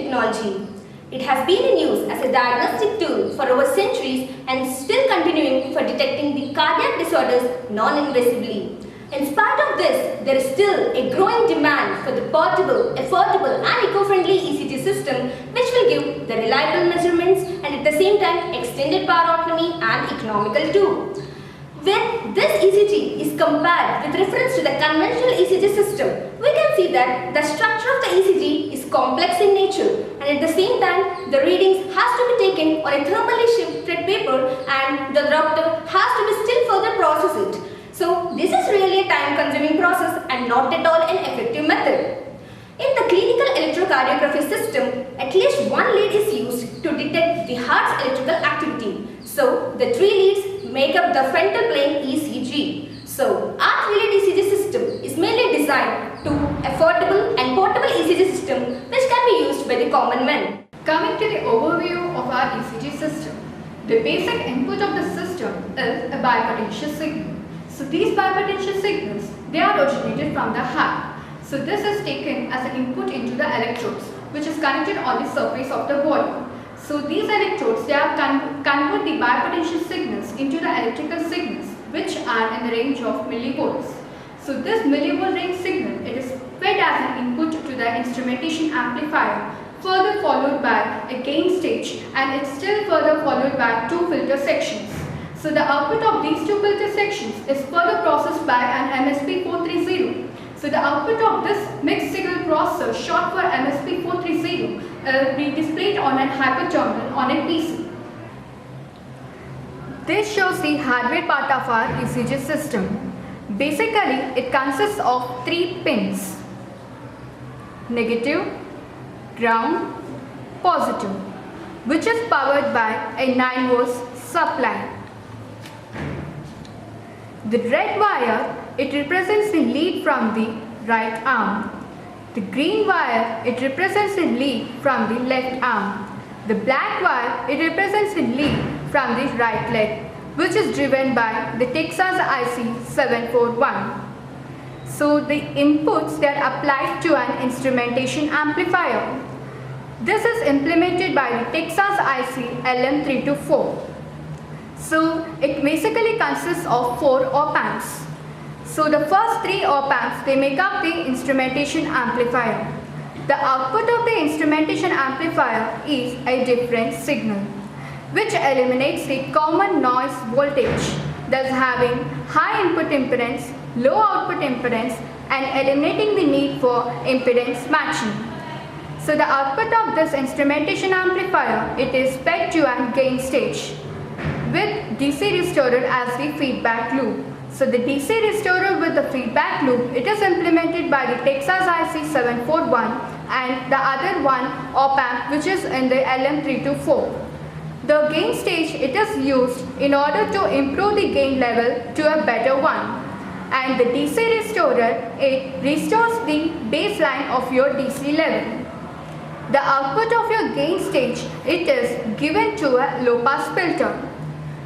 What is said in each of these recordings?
technology. It has been in use as a diagnostic tool for over centuries and still continuing for detecting the cardiac disorders non-invasively. In spite of this, there is still a growing demand for the portable, affordable and eco-friendly ECG system which will give the reliable measurements and at the same time extended power autonomy and economical too. When this ECG is compared with reference to the conventional ECG system, we can see that the structure of the ECG is complex in nature and at the same time the readings has to be taken on a thermally shifted paper and the doctor has to be still further process it. So this is really a time consuming process and not at all an effective method. In the clinical electrocardiography system, at least one lead is used to detect the heart's electrical activity. So the three leads make up the frontal plane ECG. So our three-lead ECG system is mainly designed to affordable and portable ECG system which can be used by the common man. Coming to the overview of our ECG system, the basic input of the system is a bipotential signal. So these bipotential signals, they are originated from the heart. So this is taken as an input into the electrodes which is connected on the surface of the body. So these electrodes, they are convert the bipotential signals into the electrical signals which are in the range of millivolts. So this millivolt range signal, it is fed as an input to the instrumentation amplifier, further followed by a gain stage, and it's still further followed by two filter sections. So the output of these two filter sections is further processed by an MSP430. So the output of this mixed signal processor, short for MSP430, will be displayed on an hyperterminal on a PC. This shows the hardware part of our ECG system. Basically, it consists of three pins: negative, ground, positive, which is powered by a 9 volts supply. The red wire, it represents the lead from the right arm. The green wire, it represents the lead from the left arm. The black wire, it represents the lead from the right leg, which is driven by the Texas IC741. So the inputs that are applied to an instrumentation amplifier. This is implemented by the Texas IC LM324. So it basically consists of 4 op-amps. So the first 3 op-amps, they make up the instrumentation amplifier. The output of the instrumentation amplifier is a different signal, which eliminates the common noise voltage, thus having high input impedance, low output impedance, and eliminating the need for impedance matching. So the output of this instrumentation amplifier, it is fed to a gain stage with DC restorer as the feedback loop. So the DC restorer with the feedback loop, it is implemented by the Texas IC741 and the other one op-amp which is in the LM324. The gain stage, it is used in order to improve the gain level to a better one. And the DC restorer, it restores the baseline of your DC level. The output of your gain stage, it is given to a low pass filter.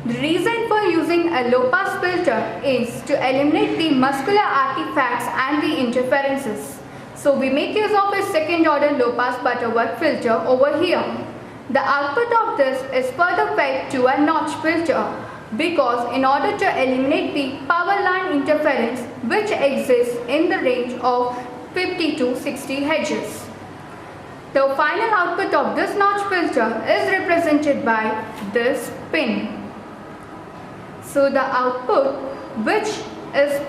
The reason for using a low pass filter is to eliminate the muscular artifacts and the interferences. So we make use of a second order low pass butterworth filter over here. The output of this is further fed to a notch filter because in order to eliminate the power line interference which exists in the range of 50 to 60 Hz. The final output of this notch filter is represented by this pin. So the output which is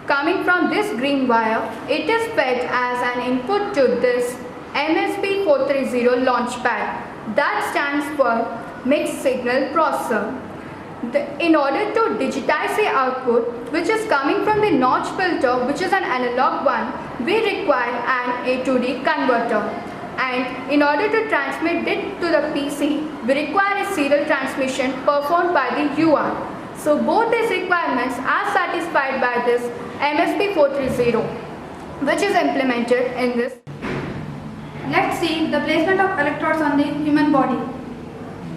coming from this green wire, it is fed as an input to this MSP430 launch pad. That stands for mixed signal processor. In order to digitize the output which is coming from the notch filter, which is an analog one, we require an A to D converter. And in order to transmit it to the PC, we require a serial transmission performed by the UART. So both these requirements are satisfied by this MSP430, which is implemented in this. Let's see the placement of electrodes on the human body.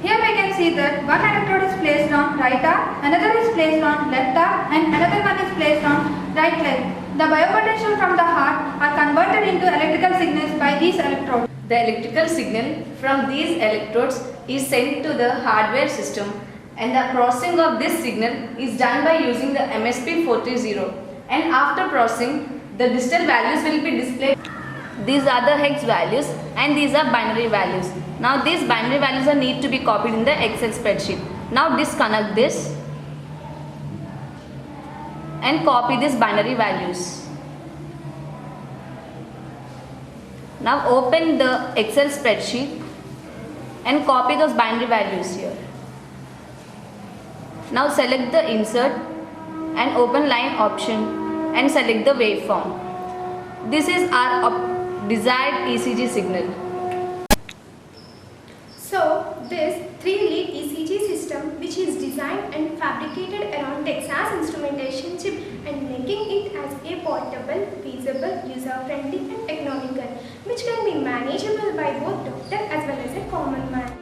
Here we can see that one electrode is placed on right arm, another is placed on left arm, and another one is placed on right leg. The biopotential from the heart are converted into electrical signals by these electrodes. The electrical signal from these electrodes is sent to the hardware system, and the processing of this signal is done by using the MSP430, and after processing the digital values will be displayed. These are the hex values and these are binary values. Now these binary values are need to be copied in the Excel spreadsheet. Now disconnect this and copy these binary values. Now open the Excel spreadsheet and copy those binary values here. Now select the insert and open line option and select the waveform. This is our desired ECG signal. So, this 3-lead ECG system, which is designed and fabricated around Texas instrumentation chip and making it as a portable, feasible, user-friendly and economical, which can be manageable by both doctor as well as a common man.